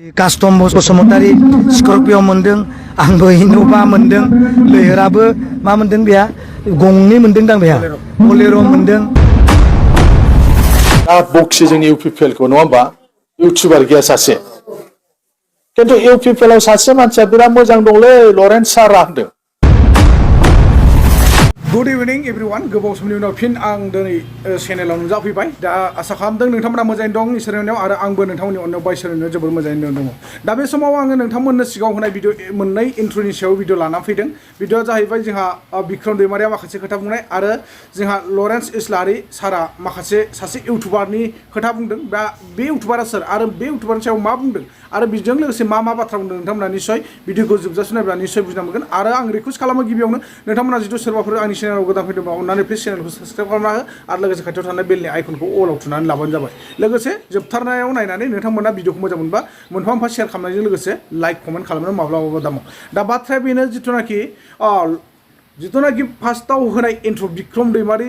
custom Basumatary स्कर्पिय मोनदों आंबो Innova मोनदों लैहोराबो मा मोनदों बेहा गंनै मोनदों दां बेहा बलेर' मोनदों दा बक्सि जोंनि UPPL खौ नङा होमबा इउटिउबार गैया सासे खिन्थु UPPL आव सासे मानसिया बिराद मोजां दंलै लरेन्स सारा होनदों गुड इभिनिं एभरिवान गोबाव समनि उनाव फिन आं दिनै चेनेलाव नुजाफैबाय दा आसा खालामदों नोंथांमोना मोजाङै दं इसोरनि अननायाव आरो आंबो नोंथांमोननि अननायाव बा इसोरनि अननायाव जोबोर मोजाङैनो दङ दा बे समाव आङो नोंथांमोननो सिगाङाव होनाय भिडिअ मोननै इन्ट्र'नि सायाव भिडिअ लाना फैदों भिडिअआ जाहैबाय जोंहा बिक्रम दैमारिया माखासे खोथा बुंनाय आरो जोंहा लरेन्स इस्लारि सारा माखासे सासे इउटुबारनि खोथा बुंदों दा बे इउटुबारा सोर आरो बे इउटुबारनि सायाव मा बुंदों आरो बेजों लोगोसे मा बाथ्रा बुंदों नोंथांमोना निश्चय भिडिअखौ जोबजासिम नायब्ला निश्चय बुजिना मोनगोन आरो आं रिक्वेस्ट खालामो गिबियावनो नोंथांमोना जिथु सोरबाफोर आंनि चेनेलाव गोदान फैदोंबा अन्नानै प्लिज चेनेलखौ साबस्क्राइब खालामना हो आरो लोगोसे खाथियाव थानाय बेलनि आइकनखौ अलाव थुनानै लाबानो जाबाय लोगोसे जोबथारनायाव नायनानै नोंथांमोना भिडिअखौ मोजां मोनबा मोनफा मोनफा शेयार खालामनायजों लोगोसे लाइक कमेन्ट खालामनो माब्लाबाबो दामाव दा बाथ्राया बेनो जिथुनाखि फार्स्टआव होनाय इन्ट्र' बिक्रम दैमारि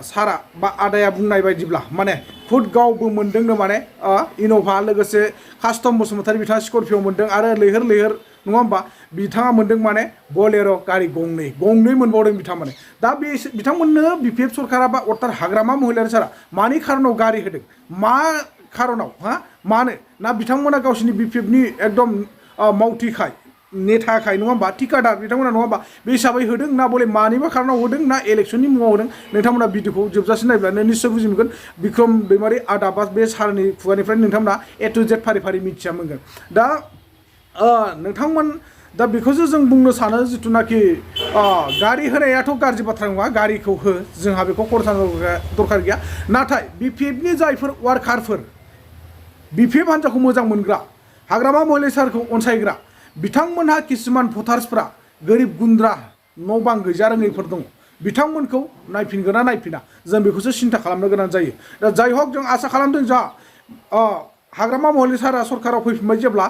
सारा बा आदाया बुंनाय बायदिब्ला माने खुद गावबो मोनदोंनो माने इन'भा लोगोसे कास्टम बसुमतारी बिथाङा स्कर्पिय मोनदों आरो लैहोर नङा होमबा बिथाङा मोनदों माने बलेर' गारि गंनै मोनबावदों बिथाङा माने दा बे बिथांमोननो BPF सरकारा बा अरथार हाग्रामा महिलारि सारा मानि खारनाव गारि होदों मा खारनाव मानो ना बिथांमोना गावसिनि BPF नि एकदम मावथिखाय नेथाखाय नङा होमबा थिकादार बिथांमोना नङा होमबा बे हिसाबै होदों ना बले मानिबा खारनाव होदों ना इलेक्सननि मुङाव होदों नोंथांमोना भिडिअखौ जोबजासिम नायब्लानो निश्चय बुजि मोनगोन बिक्रम दैमारि आदा बा बे सारनि खुगानिफ्राय नोंथांमोना A to Z फारि मिथिया मोनगोन दा नोंथांमोन दा बेखौसो जों बुंनो सानो जिथुनाखि गारि होनायाथ' गाज्रि बाथ्रा नङा गारिखौ हो जोंहा बेखौ खरसा दरखार गैया नाथाय BPF नि जायफोर वार्कारफोर BPF हान्जाखौ मोजां मोनग्रा हाग्रामा महिलारि सारखौ अनसायग्रा बिथांमोनहा किसुमान भटार्सफ्रा गोरिब गुन्द्रा न' बां गैजा रोङैफोर दङ बिथांमोनखौ नायफिनगोन ना नायफिना जों बेखौसो सिन्था खालामनो गोनां जायो दा जाय हक जों आसा खालामदों जा हाग्रामा महिलारि सारा सरकाराव फैफिनबाय जेब्ला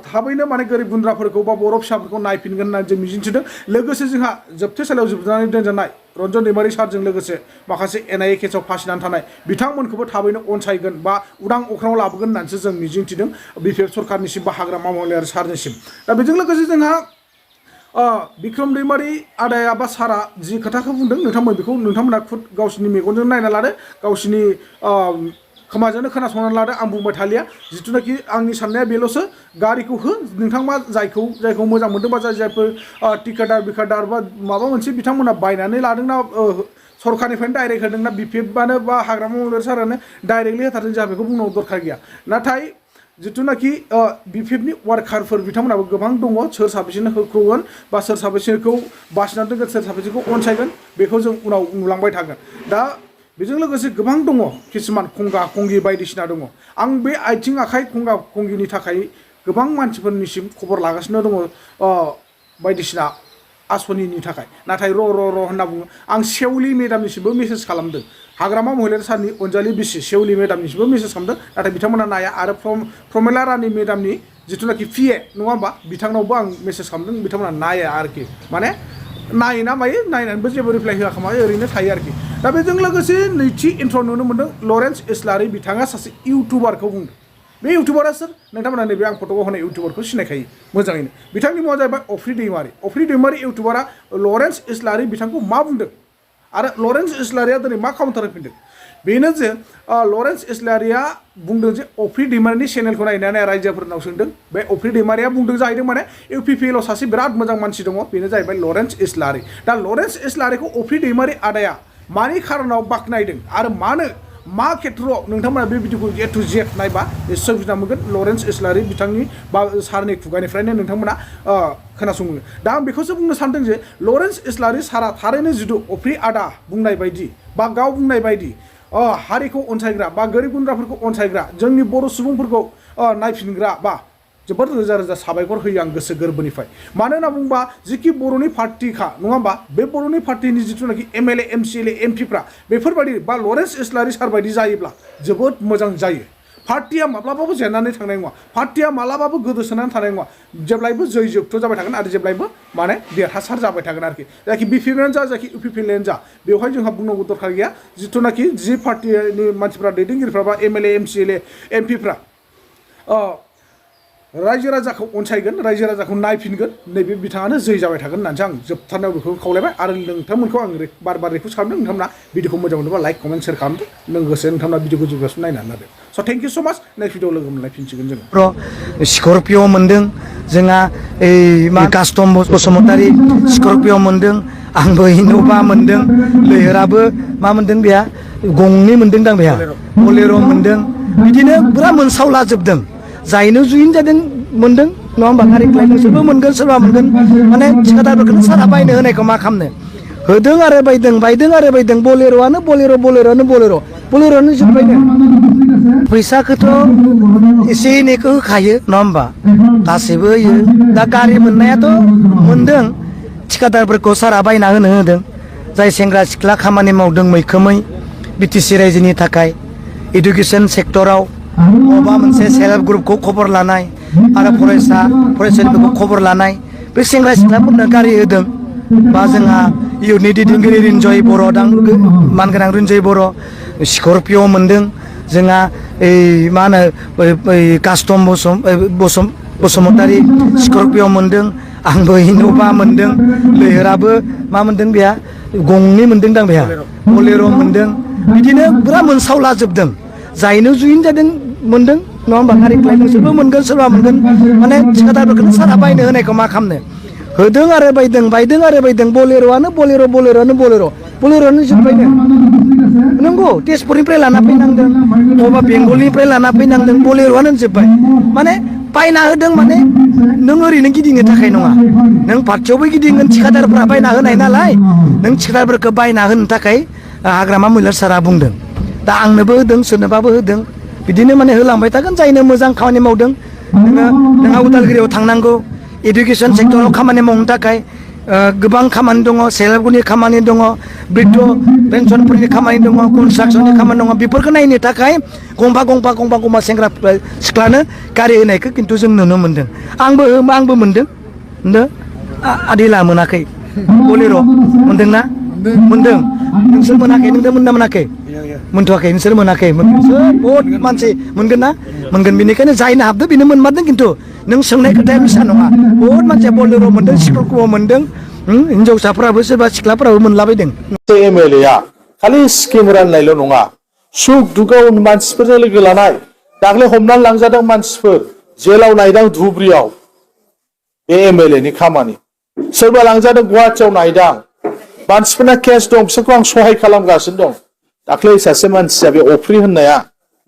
थाबैनो माने गोरिब गुन्द्राफोरखौ बा बर' फिसाफोरखौ नायफिनगोन होननानै जों मिजिंथिदों लोगोसे जोंहा जोबथेसालियाव जोबनानै दोनजानाय रन्जन दैमारि सारजों लोगोसे माखासे NIA केसाव फासिनानै थानाय बिथांमोनखौबो थाबैनो अनसायगोन बा उदां अख्राङाव लाबोगोन होननानैसो जों मिजिंथिदों BPF सरकारनिसिम बा हाग्रामा महिलारि सारनिसिम दा बेजों लोगोसे जोंहा बिक्रम दैमारि आदाया बा सारा जि खोथाखौ बुंदों नोंथांमोना खुद गावसिनि मेगनजों नायना लादो गावसिनि खोमाजोंनो खोनासंनानै लादो आं बुंबाय थालिया जिथुनाखि आंनि साननाया बेल'सो गारिखौ हो नोंथांमा जायखौ मोजां मोनदों बा जायफोर टिकादार बा माबा मोनसे बिथांमोना बायनानै लादोंना सरकारनिफ्रायनो डाइरेक्ट होदोंना BPF बा हाग्रामा महिलारि सारानो डाइरेक्टलि होथारदों जोंहा बेखौ बुंनांगौ दरखार गैया नाथाय जिथुनाखि BPF नि वार्कारफोर बिथांमोनाबो गोबां दङ सोर साबेसेनो होख्रगोन बा सोर साबेसेखौ बासिनानै दोनगोन सोर साबेसेखौ अनसायगोन बेखौ जों उनाव नुलांबाय थागोन दा बेजों लोगोसे गोबां दङ किसुमान खंगा खंगि बायदिसिना दङ आं बे आथिं आखाइ खंगा खंगिनि थाखाय गोबां मानसिफोरनिसिम खबर लागासिनो दङ बायदिसिना आसनिनि थाखाय नाथाय र' होनना बुङो आं सेवलि मेडामनिसिमबो मेसेज खालामदों हाग्रामा महिलारि सारनि अनजालि बिसि सेवलि मेडामनिसिमबो मेसेज खालामदों नाथाय बिथांमोना नाया आरो प्रमेला रानि मेडामनि जिथुनाखि PA नङा होमबा बिथांनावबो आं मेसेज खालामदों बिथांमोना नाया आरोखि माने नायोना मायो नायनानैबो जेबो रिप्लाइ होआ खोमा ओरैनो थायो आरोखि दा बेजों लोगोसे नैथि इन्ट्र' नुनो मोन्दों लरेन्स इस्लारि बिथाङा सासे इउटुबारखौ बुंदों बे इउटुबारा सोर नोंथांमोना नैबे आं फट'आव होनाय इउटुबारखौ सिनायखायो मोजाङैनो बिथांनि मुङा जाहैबाय अफ्रि दैमारि इउटुबारा लरेन्स इस्लारि बिथांखौ मा बुंदों आरो लरेन्स इस्लारिया दिनै मा काउन्टार होफिनदों बेनो जे लरेन्स इस्लारिया बुंदों जे अफ्रि दैमारिनि चेनेलखौ नायनानै रायजोफोरनाव सोंदों बे अफ्रि दैमारिया बुंदों जाहैदों माने UPPL आव सासे बिराद मोजां मानसि दङ बेनो जाहैबाय लरेन्स इस्लारि दा लरेन्स इस्लारिखौ अफ्रि दैमारि आदाया मानि खारनाव बाख्नायदों आरो मा खेथ्रआव नोंथांमोना बे भिडिअखौ A to Z नायबा निश्चय बुजिना मोनगोन लरेन्स इस्लारि बिथांनि बा सारनि खुगानिफ्रायनो नोंथांमोना खोनासङो दा आं बेखौसो बुंनो सानदों जे लरेन्स इस्लारि सारा थारैनो जिथु अफ्रि आदा बुंनाय बायदि बा गाव बुंनाय बायदि हारिखौ अनसायग्रा बा गोरिब गुन्द्राफोरखौ अनसायग्रा जोंनि बर' सुबुंफोरखौ नायफिनग्रा बा जोबोद रोजा साबायखर होयो आं गोसो गोरबोनिफ्राय मानो होनना बुंबा जिखि बर'नि पार्टिखा नङा होमबा बे बर'नि पार्टिनि जिथुनाखि MLA MCLA MPफ्रा बेफोरबायदि बा लरेन्स इस्लारि सार बायदि जायोब्ला जोबोद मोजां जायो पार्टिया माब्लाबाबो जेननानै थांनाय नङा पार्टिया माब्लाबाबो गोदोसोनानै थानाय नङा जेब्लायबो जय जुगथ' जाबाय थागोन आरो जेब्लायबो माने देरहासार जाबाय थागोन आरोखि जायखि BPF जा जायखि UPPL जा बेवहाय जोंहा बुंनांगौ दरखार गैया जिथुनाखि जि पार्टिनि मानसिफ्रा दैदेनगिरिफ्रा बा MLA MCLA MPफ्रा रायजो राजाखौ अनसायगोन रायजो राजाखौ नायफिनगोन नैबे बिथाङानो जै जाबाय थागोन होननानैसो आं जोबथारनायाव बेखौ खावलायबाय आरो नोंथांमोनखौ आं बार बार रिकुवेस्ट खालामदों नोंथांमोना भिडिअखौ मोजां मोनोबा लाइक कमेन्ट शेयार खालामदो लोगोसे नोंथांमोना भिडिअखौ जोबजासिम नायनानै लादो स' थेंक इउ स' माच नेक्स्ट भिडिअ लोगो मोनलायफिनसिगोन जोङो स्करपिअ मोनदों जोंहा मा कास्टम बसुमतारी स्करपिअ मोनदों आंबो इन'भा मोनदों लैहोराबो मा मोनदों बेहा गंनै मोनदों दां बेहा बलेर' मोनदों बिदिनो फुरा मोनसावलाजोबदों जायनो जुइन जादों मोनदों नङा होमबा गारिखौलाय नोंसोरबो मोनगोन सोरबा मोनगोन माने थिखादारफोरखौनो सारा बायनो होनायखौ मा खालामनो होदों आरो बायदों आरो बायदों बलेर'आनो बलेर'आनो जोब्बायनो फैसाखौथ' एसे एनैखौ होखायो नङा होमबा गासैबो होयो दा गारि मोननायाथ' मोनदों थिखादारफोरखौ सारा बायना होदों जाय सेंग्रा सिख्ला खामानि मावदों मैखोमै बिटिसि रायजोनि थाखाय इडुकेसन सेक्टराव बबेबा मोनसे सेल्फ हेल्प ग्रुपखौ खबर लानाय आरो फरायसालिफोरखौ खबर लानाय बे सेंग्रा सिख्लाफोरनो गारि होदों बा जोंहा इयुथनि दैदेनगिरि रिन्जय बर' मानगोनां रिन्जय बर' स्करपिअ मोनदों जोंहा मा होनो कास्टम बसुमतारी स्करपिअ मोनदों आंबो इन'भा मोनदों लैहोराबो मा मोनदों बेहा गंनै मोनदों दां बेहा बलेर' मोनदों बिदिनो फुरा मोनसावलाजोबदों जायनो जुइन जादों मोनदों नङा होमबा गारिखौलाय नोंसोरबो मोनगोन सोरबा मोनगोन माने थिखादारफोरखौनो सारा बायनो होनायखौ मा खालामनो होदों आरो बायदों आरो बायदों बलेर'आनो बलेर'आनो जोब्बायनो नंगौ तेजपुरनिफ्राय लाना फैनांदों बबेबा बेंगलनिफ्राय लाना फैनांदों बलेर'आनो जोब्बाय माने बायना होदों माने नों ओरैनो गिदिंनो थाखाय नङा नों पार्टियावबो गिदिंगोन थिखादारफ्रा बायना होनाय नालाय नों थिखादारफोरखौ बायना होनो थाखाय हाग्रामा मैलार सारा बुंदों दा आंनोबो होदों सोरनोबाबो होदों बिदिनो माने होलांबाय थागोन जायनो मोजां खामानि मावदों नोंहा उदालगुरियाव थांनांगौ इडुकेसन सेक्टराव खामानि मावनो थाखाय गोबां खामानि दङ सेल्फ हेल्प ग्रुपनि खामानि दङ बृद्ध पेन्सनफोरनि खामानि दङ कनस्ट्राक्सननि खामानि दङ बेफोरखौ नायनो थाखाय गंफा सेंग्रा सिख्लानो गारि होनायखौ खिन्थु जों नुनो मोन्दों आंबो मोन्दों आदिला मोनाखै बलेर' मोन्दोंना मोन्दों नोंसोर मोनाखै नोंथांमोना मोनाखै मोनथ'वाखै नोंसोर मोनाखै बहुत मानसि मोनगोन ना मोनगोन बेनिखायनो जायनो हाबदों बेनो मोनमारदों खिन्थु नों सोंनाय खोथाया मिसा नङा बहुत मानसिया बलेर' मोनदों स्करपिअ मोनदों हिनजावसाफोराबो सोरबा सिख्लाफोराबो मोनलाबायदों MLA आ खालि स्किम राननायल' नङा सुख दुखुआव मानसिफोरजों लोगो लानाय दाख्लै हमनानै लांजादों मानसिफोर जेलाव नायदां धुब्रियाव बे MLA नि खामानि सोरबा लांजादों गुवाहाटियाव नायदां मानसिफोरना केस दं बिसोरखौ आं सहाय खालामगासिनो दं दाख्लै सासे मानसिया बे अफ्रि होननाया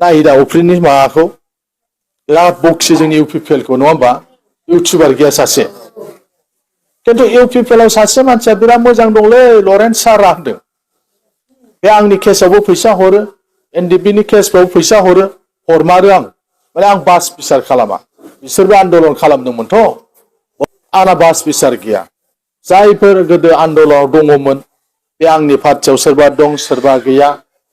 नायदा अफ्रिनि माबाखौ बिराद बक्सि जोंनि UPPL खौ नङा होमबा इउटुबार गैया सासे खिन्थु UPPL आव सासे मानसिया बिराद मोजां दंलै लरेन्स सारा होनदों बे आंनि केसआवबो फैसा हरो NDFB नि केसफ्रावबो फैसा हरमारो आं माने आं बास बिसार खालामा बिसोरबो आन्दलन खालामदोंमोनथ' आंना बास बिसार गैया जायफोर गोदो आन्दलनाव दङमोन बे आंनि पार्टियाव सोरबा दं सोरबा गैया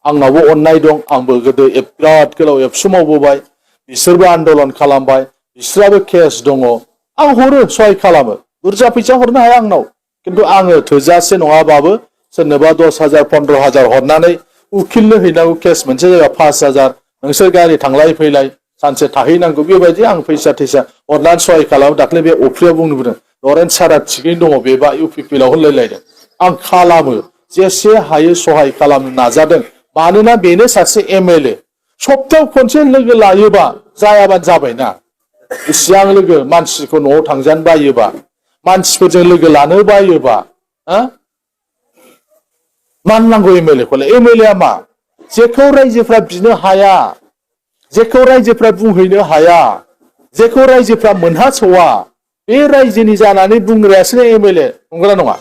आंनावबो अननाय दं आंबो गोदो बिराद गोलाव एबसु मावबोबाय बिसोरबो आन्दलन खालामबाय बिसोराबो केस दङ आं हरो सहाय खालामो बुरजा फैसा हरनो हाया आंनाव खिन्थु आङो थोजासे नङाबाबो सोरनोबा 10,000 15,000 हरनानै उकिलनो हैनांगौ केस मोनसे जायगा 5,000 नोंसोर गारि थांलाय फैलाय सानसे थाहैनांगौ बेबायदि आं फैसा हरनानै सहाय खालामो दाख्लै बे अफ्रिया बुंदों लरेन्स सारा थिगैनो दङ बेबा UPPL आव होनलायलायदों आं खालामो जेसे हायो सहाय खालामनो नाजादों मानोना बेनो सासे MLA सप्तायाव खनसे लोगो लायोबा जायाबानो जाबायना इसिबां लोगो मानसिखौ न'आव थांजानो बायोबा मानसिफोरजों लोगो लानो बायोबा मानो नांगौ MLA खौलाय MLA आ मा जेखौ रायजोफ्रा बिनो हाया जेखौ रायजोफ्रा बुंहैनो हाया जेखौ रायजोफ्रा मोनहास'वा बे रायजोनि जानानै बुंग्रायासो MLA नंगौना नङा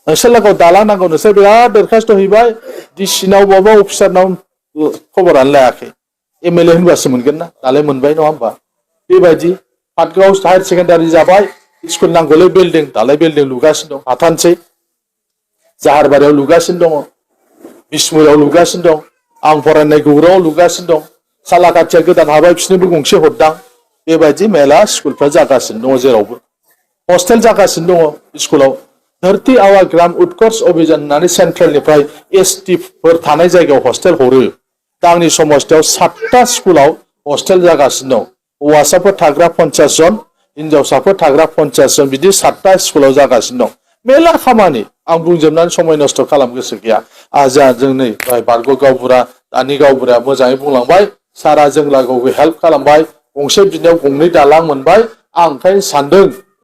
नोंसोर लागोआव दालां नांगौ नोंसोर बिराद दरखास्त हैबाय डिसिनाव बबेबा अफिसारनाव खबरानो लायाखै MLA होनबासो मोनगोन ना दालाय मोनबाय नङा होमबा बेबायदि पाटगाव हायार सेकेन्डारि जाबाय स्कुल नांगौलै बिल्डिं दालाय बिल्डिं लुगासिनो दं हाथानसै जाहारबारियाव लुगासिनो दङ बिस्मुराव लुगासिनो दं आं फरायनाय गौराङाव लुगासिनो दं सालाकाथिया गोदान हाबाय बिसोरनोबो गंसे हरदां बेबायदि मेला स्कुलफ्रा जागासिनो दङ जेरावबो हस्टेल जागासिनो दङ स्कुलाव धरती आवा ग्राम उत्कर्ष अभियान होननानै सेन्ट्रेलनिफ्राय ST फोर थानाय जायगायाव हस्टेल हरो दा आंनि समस्थियाव 7टा स्कुलाव हस्टेल जागासिनो दं हौवासाफोर थाग्रा 50 जन हिनजावसाफोर थाग्रा 50 जन बिदि 7टा स्कुलाव जागासिनो दं मेला खामानि आं बुंजोबनानै समय नस्थ' खालाम गोसो गैया आजा जोंनि बारग' गावबुरा दानि गावबुराया मोजाङै बुंलांबाय सारा जों लागोआव हेल्प खालामबाय गंसे बिनायाव गंनै दालां मोनबाय आं ओंखायनो सानदों